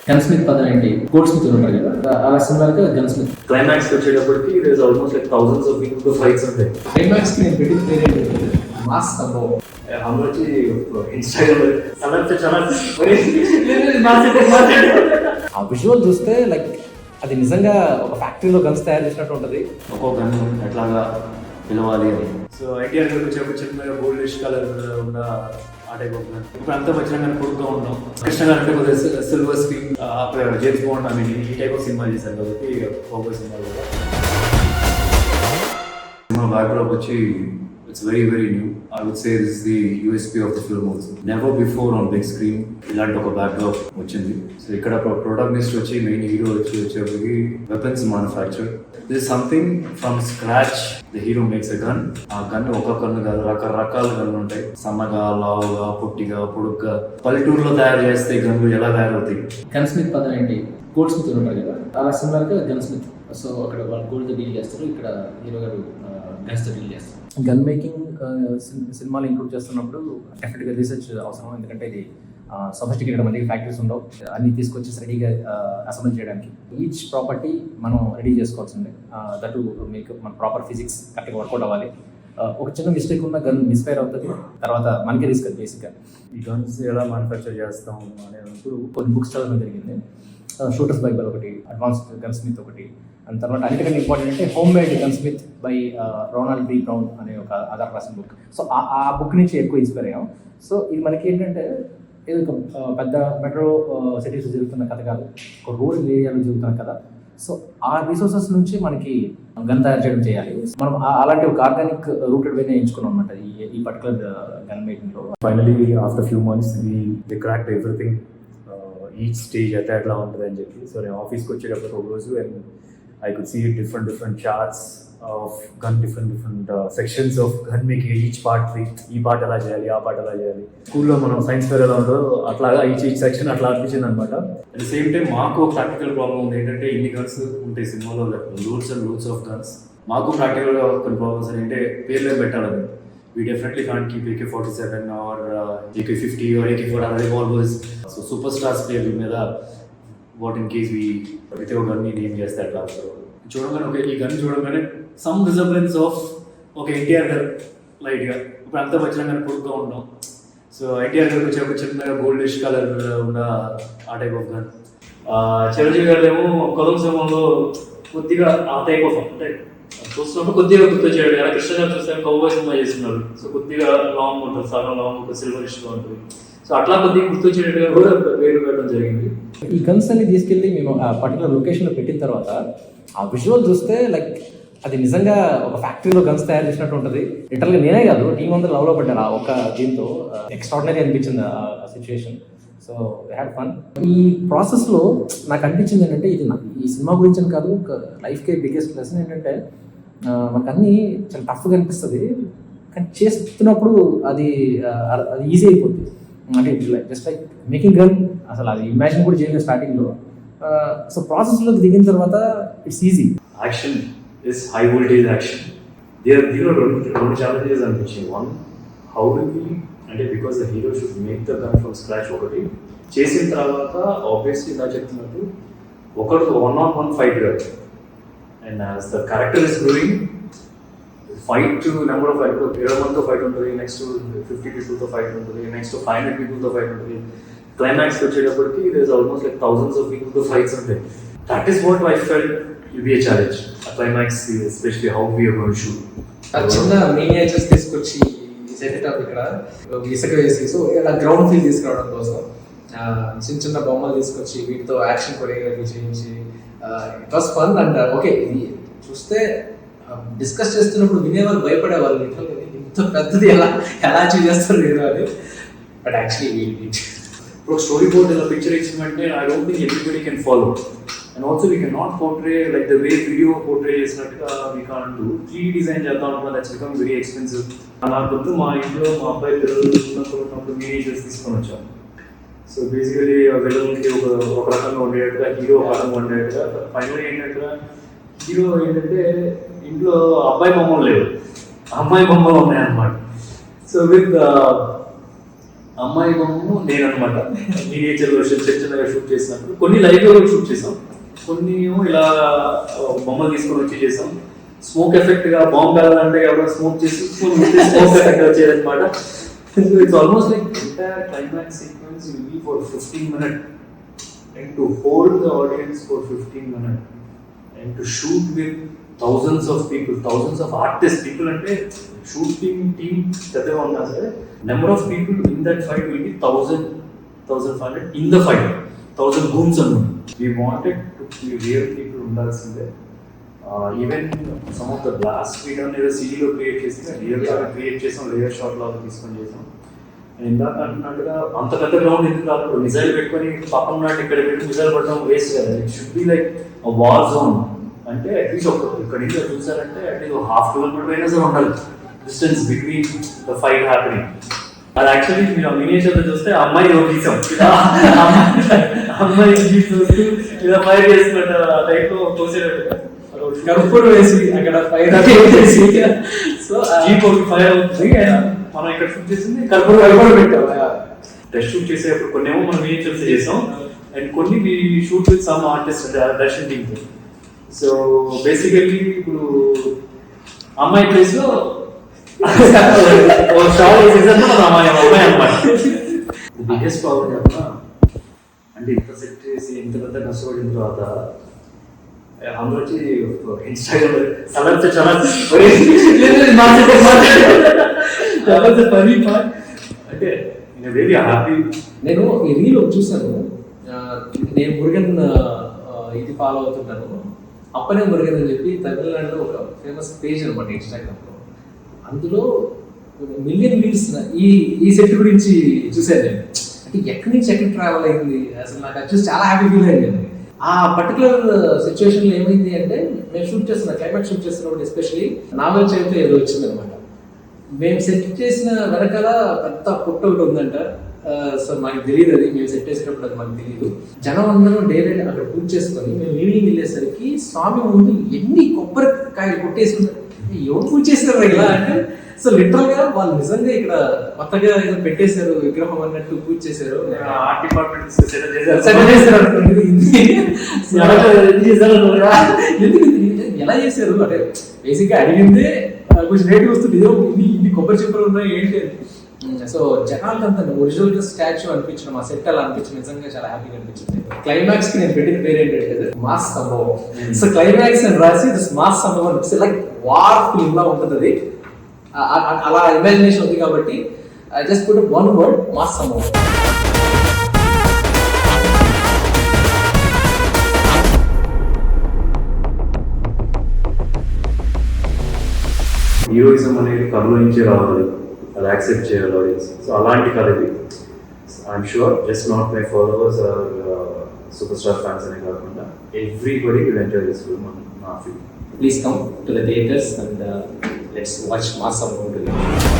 Gun Smith పదం ఏంటి? Gold Smith ఉంటారు కదా, అలా సిమిలర్ గా గన్ స్మిత్. క్లైమాక్స్ వచ్చేటప్పటికి there almost like thousands of people fights ఉంటాయి. క్లైమాక్స్ కి నేను పెట్టిన పేరు ఏంటి? మాస్ సంభవం. అందులో వచ్చి ఇన్స్టాగ్రామ్ ఆ విజువల్ చూస్తే లైక్ అది నిజంగా ఒక ఫ్యాక్టరీలో గన్స్ తయారు చేసినట్టు ఉంటుంది. ఒక్కో గన్ ఎట్లాగా పిలవాలి అని. సో ఐటీఆర్ గారికి వచ్చేప్పుడు చిన్నగా గోల్డిష్ కలర్ ఉన్న ఆ టైప్ ఆఫ్ గన్. ఇప్పుడు అంతా వచ్చిన పొడుగ్గా ఉంటాం. కృష్ణ గారు అంటే కొద్దిగా సిల్వర్ స్క్రీన్ జేమ్స్ బాండ్ అని ఈ టైప్ ఆఫ్ సినిమా చేశారు కాబట్టి ఫోకస్ సినిమా కూడా. సినిమా బ్యాక్డ్రాప్ వచ్చి it's very new. I would say this is the USP of the film also. Never before on big screen ఇలాంటి ఒక బ్యాక్డ్రాప్ వచ్చింది. So ఇక్కడ ప్రొటాగనిస్ట్ వచ్చి మెయిన్ హీరో వచ్చేప్పటికి weapons manufacture. This is something from scratch the hero makes a gun. ఆ gun ఒక gun కాదు, రకరకాల గన్లు ఉంటాయి. సన్నగా, లావుగా, పొట్టిగా, పొడుగ్గా. పల్లెటూరులో తయారు చేస్తే గన్లు ఎలా తయారవుతాయి? గన్ స్మిత్ పదం ఏంటి? గోల్డ్ స్మిత్ ఉంటారు కదా, అలా సిమిలర్ గా గన్ స్మిత్. సో అక్కడ వాళ్ళు గోల్డ్ డీల్ చేస్తారు, ఇక్కడ హీరో గారు గన్స్ తో డీల్ చేస్తారు. గన్ మేకింగ్ సినిమాలు ఇంక్లూడ్ చేస్తున్నప్పుడు డెఫినెట్గా రీసెర్చ్ అవసరం. ఎందుకంటే ఇది సొఫిస్టికేటెడ్ మళ్ళీ ఫ్యాక్టరీస్ ఉండవు, అన్ని తీసుకొచ్చి రెడీగా అసెంబ్ల్ చేయడానికి. ఈచ్ ప్రాపర్టీ మనం రెడీ చేసుకోవాల్సిందే. దట్ మీకు మన ప్రాపర్ ఫిజిక్స్ కరెక్ట్గా వర్కౌట్ అవ్వాలి. ఒక చిన్న మిస్టేక్ ఉన్న గన్ మిస్ఫైర్ అవుతుంది, తర్వాత మనకే రిస్క్ అది బేసిక్గా. ఈ గన్స్ ఎలా మ్యానుఫ్యాక్చర్ చేస్తాం అనేటప్పుడు కొన్ని బుక్స్ చదవడం జరిగింది. షూటర్స్ బైబల్ ఒకటి, అడ్వాన్స్డ్ గన్ స్మిత్ ఒకటి, అండ్ తర్వాత అన్నిటికంటే ఇంపార్టెంట్ అంటే home made gunsmith by Ronald B Brown అనే ఒక ఆధార్ రాసిన బుక్. సో ఆ బుక్ నుంచి ఎక్కువ ఇన్స్పైర్ అయ్యాం. సో ఇది మనకి ఏంటంటే ఇది ఒక పెద్ద మెట్రో సిటీస్ జరుగుతున్న కథ కాదు, ఒక రూరల్ ఏరియాలో జరుగుతున్న కథ. సో ఆ రిసోర్సెస్ నుంచి మనకి గన్ తయారు చేయడం చేయాలి. మనం అలాంటి ఒక ఆర్గానిక్ రూటెడ్ వేనే ఎంచుకున్నాం అనమాట ఈ పర్టికులర్ గన్ మేకింగ్లో. Finally after few months they cracked everything. Each stage అయితే ఎట్లా ఉంటుంది అని చెప్పి. సో నేను ఆఫీస్కి వచ్చేటప్పుడు ఒక రోజు and I could see different charts of gun, different sections of gun making. Each part, ఈ పార్ట్ ఎలా చేయాలి, ఆ పార్ట్ ఎలా చేయాలి. స్కూల్లో మనం సైన్స్ ఫేర్ ఎలా ఉండో అట్లాగా ఈచ్ సెక్షన్ అట్లా అనిపించింది అనమాట. అట్ ద సేమ్ టైం మాకు ఒక ప్రాక్టికల్ ప్రాబ్లం ఉంది. ఏంటంటే ఇన్ని గన్స్ ఉంటాయి సినిమాలో, loads and loads of guns. మాకు ప్రాక్టికల్గా కొన్ని ప్రాబ్లమ్స్ ఏంటంటే పేర్లు ఏం పెట్టాలని. We definitely can't keep AK-47 or AK-50 or AK-40 revolvers. So superstars పేర్ల మీద వాట్ ఇన్ కేస్ ప్రతి ఒక్క గన్ని నేమ్ చేస్తే అట్లా చూడగానే ఒక ఈ గన్ చూడగానే సమ్ రిజర్వెన్స్ ఆఫ్ ఒక ఎన్టీఆర్ గారు లైట్గా. ఇప్పుడు అంతా వచ్చిన కానీ పొడుగ్గా ఉన్నాం. సో ఎన్టీఆర్ గారికి వచ్చే ఒక చిన్నగా గోల్డిష్ కలర్ ఉన్న ఆ టైప్ ఆఫ్ గన్. చిరంజీవి గారు ఏమో కొలం సమయంలో కొద్దిగా ఆ టైప్ ఆఫ్ అంటే చూస్తున్నప్పుడు కొద్దిగా గుర్తొచ్చాడు. అలా కృష్ణ గారు చూస్తే కౌబాయ్ సినిమా చేస్తున్నారు. సో కొద్దిగా లాంగ్ ఉంటుంది, సగం లాంగ్ ఉంటుంది, సిల్వరిష్గా ఉంటుంది. సో అట్లా కొద్దిగా గుర్తొచ్చేటట్టుగా కూడా వేరు పెట్టడం జరిగింది. ఈ గన్స్ అన్ని తీసుకెళ్ళి మేము ఆ పర్టికులర్ లొకేషన్లో పెట్టిన తర్వాత ఆ విజువల్ చూస్తే లైక్ అది నిజంగా ఒక ఫ్యాక్టరీలో గన్స్ తయారు చేసినట్టు ఉంటుంది. లిటరల్గా నేనే కాదు, టీం అందరూ లవ్లో పడ్డారు ఆ ఒక దీంతో. ఎక్స్ట్రాడినరీ అనిపించింది ఆ సిచ్యువేషన్. So had fun. ఈ ప్రాసెస్లో నాకు అనిపించింది ఏంటంటే ఇది ఈ సినిమా గురించి అని కాదు, లైఫ్కే బిగ్గెస్ట్ లెసన్ ఏంటంటే మనకు అన్నీ చాలా టఫ్గా అనిపిస్తుంది, కానీ చేస్తున్నప్పుడు అది ఈజీ అయిపోతుంది. అంటే జస్ట్ లైక్ మేకింగ్ గన్ అసలు అది ఇమాజిన్ కూడా చేయలేదు స్టార్టింగ్లో. సో ప్రాసెస్లోకి దిగిన తర్వాత it's easy. Action is high voltage action. దీనిలో రెండు ఛాలెంజెస్ అనిపించింది. వన్, హౌ డు వి అంటే because the hero should make the gun from scratch. ఒకటి చేసిన తర్వాత ఆబ్వియస్లీ ఇలా చెప్తున్నట్టు ఒకటి 1-on-1 ఫైట్ కాదు. And as the character is growing fight number of fight 20 మందితో ఫైట్ ఉంటుంది, నెక్స్ట్ 50 పీపుల్తో ఫైట్ ఉంటుంది, నెక్స్ట్ 500 పీపుల్తో ఫైట్ ఉంటుంది. క్లైమాక్స్కి వచ్చేటప్పటికి there is almost like thousands of పీపుల్తో ఫైట్స్ ఉంటాయి. That is what I felt will be a challenge. ఆ climax especially how we are going to shoot. చిన్న మినియేచర్స్ తీసుకొచ్చి సెట్ అప్ ఇక్కడ ఇసుక వేసి సో ఇలా గ్రౌండ్ ఫీల్ తీసుకురావడం కోసం చిన్న చిన్న బొమ్మలు తీసుకొచ్చి వీటితో యాక్షన్ కొరియోగ్రఫీ చేయించి it was fun. And okay ఇది చూస్తే డిస్కస్ చేస్తున్నప్పుడు వినేవాళ్ళు భయపడేవాళ్ళు, ఇంత పెద్దది ఎలా అచీవ్ చేస్తారు లేదు అని. బట్ యాక్చువల్లీ ఇప్పుడు స్టోరీ బోర్డ్ ఇలా పిక్చర్ ఇచ్చినట్టే I don't think everybody can follow. And also we can not portray like the way video portray చేసినట్టుగా we can't do. 3D design చేద్దాం అనుకున్నా, దట్స్ బికమ్ వెరీ ఎక్స్పెన్సివ్. అలా కొద్దు మా ఇంట్లో మా అబ్బాయి పిల్లలు ఉన్నప్పుడు మినియేచర్స్ తీసుకొని వచ్చాం. సో బేసికలీ పిల్లలకి ఒక రకంగా ఉండేట్టుగా, హీరో ఒక రకంగా ఉండేట్టుగా. ఫైనల్ ఏంటంటే హీరో ఏంటంటే ఇంట్లో అబ్బాయి బొమ్మలు లేవు, అమ్మాయి బొమ్మలు ఉన్నాయన్నమాట. సో విత్ అమ్మాయి బొమ్మ నేను అనమాట మినియేచర్లో చిన్నగా షూట్ చేసినప్పుడు కొన్ని లైవ్లో షూట్ చేసాం, కొన్ని ఏమో ఇలా బొమ్మలు తీసుకొని వచ్చి చేసాం. స్మోక్ ఎఫెక్ట్ గా బాంబ్ కావాలంటే ఎవరైనా స్మోక్ చేసి స్మోక్ ఎఫెక్ట్ వచ్చేదన్నమాట. It's almost like entire climax sequence will be for 15 minutes and to hold the audience for 15 minutes and to shoot with thousands of people, thousands of artists. People అంటే shooting team పెద్దగా ఉన్నా సరే number of people in that fight will be 1,500 in the fight, 1,000 gooms అన్నమాట. We wanted to be real people ఉండాల్సిందే. Even some of the blast we done ఏదో సిడీలో create చేసి రియల్గా create చేసాం, లేయర్ షాట్ లాగా తీసుకొని చేసాం. ఇందాక అంటున్నట్టుగా అంత పెద్ద గ్రౌండ్ ఎందుకు కాదు, మిజైల్ పెట్టుకొని పక్కన నాటి ఇక్కడ పెట్టి మిజైల్ పడడం వేస్ట్ కదా. It should be like war zone. అంటే అట్లీస్ట్ ఒక ఇక్కడ నుంచి చూసారంటే అట్లీస్ట్ 1/2 kilometer అయినా సరే ఉండాలి distance between the fight happening. అది యాక్చువల్లీ మీరు మినియేచర్లో చూస్తే అమ్మాయి గీసాం, అమ్మాయి చూస్తూ ఇలా ఫైర్ చేస్తున్నట్టు ఆ టైప్లో తోసేటట్టు కర్పూరం వేసి అక్కడ ఫైర్ చేసి సో జీప్ ఒకటి ఫైర్ అవుతుంది. మనం ఇక్కడ షూట్ చేసింది కర్పూరం పెట్టాం. టెస్ట్ షూట్ చేసేటప్పుడు కొన్ని ఏమో మనం మినియేచర్స్ చేసాం అండ్ కొన్ని we shoot with some artist Darshan team. So basically ఇప్పుడు అమ్మాయి ప్లేస్ లో షాప్ వేసేసరికి మన అమ్మాయి అన్నమాట. బిగ్గెస్ట్ ప్రాబ్లం చెప్పిన అంటే ఇంత సెట్ చేసి ఇంత పెద్ద కష్టపడిన తర్వాత అందరూ వచ్చి ఇన్స్టాగ్రామ్ సలర్ చాలా అంటే వెరీ హ్యాపీ. నేను ఈ రీల్ చూసాను, నేను మురుగన్ ఇది ఫాలో అవుతుంటాను, అప్పనే మురుగన్ అని చెప్పి తమిళనాడులో ఒక ఫేమస్ పేజ్ అనమాట ఇన్స్టాగ్రామ్లో. అందులో మిలియన్ వ్యూస్ ఈ సెట్ గురించి చూశాను నేను. అంటే ఎక్కడి నుంచి ఎక్కడ ట్రావెల్ అయింది అసలు నాకు అది చూసి చాలా హ్యాపీ ఫీల్ అయింది. ఆ పర్టికులర్ సిచ్యువేషన్లో ఏమైంది అంటే మేము షూట్ చేస్తున్న క్లైమాక్స్ షూట్ చేస్తున్నప్పుడు ఎస్పెషల్లీ నావల్ చైతో ఏదో వచ్చిందనమాట. మేము సెట్ చేసిన వెనకాల పెద్ద పుట్ట ఒకటి ఉందంట. సో మాకు తెలియదు, అది మేము సెట్ చేసేటప్పుడు అది మాకు తెలియదు. జనం అందరం డే నైట్ అక్కడ పూజ చేసుకొని మేము ఈవినింగ్ వెళ్ళేసరికి స్వామి ముందు ఎన్ని కొబ్బరికాయలు కొట్టేసుకున్నారు. ఎవరు పూజ చేస్తారు ఇలా అంటే సో లిటరల్ గా వాళ్ళు నిజంగా ఇక్కడ కొత్తగా ఏదో పెట్టేశారు విగ్రహం అన్నట్టు పూజ చేశారు. ఆర్ట్ డిపార్ట్మెంట్ ఎలా చేశారు అంటే బేసిక్ గా అడిగిందే కొంచెం రేట్ వస్తుంది, ఇన్ని కొబ్బరి చెప్పులు ఉన్నాయి ఏంటి అని. సో జనాలకు అంత ఒరిజినల్ గా స్టాచ్యూ అనిపించడం, ఆ సెట్ అలా అనిపించింది, నిజంగా చాలా హ్యాపీగా అనిపించింది. క్లైమాక్స్ కి నేను పెట్టిన పేరు ఏంటంటే మాస్ సంభవం. సో క్లైమాక్స్ అని రాసి మాస్ సంభవం అనిపిస్తే లైక్ వార్ ఫిల్మ్ లా ఉంటుంది అది. అలా ఇమాజినేషన్ ఉంది కాబట్టి I just put one word, mass సంభవం. హీరోయిజం అనేది కథలో నుంచే రావాలి, అది యాక్సెప్ట్ చేయాలి ఆడియన్స్. సో అలాంటి కథ ఇది. I'm sure just not my followers or superstar fans అనే కాకుండా everybody will enjoy this film నా ఫీల్. Please come to the theaters and let's watch Mass Sambavam together.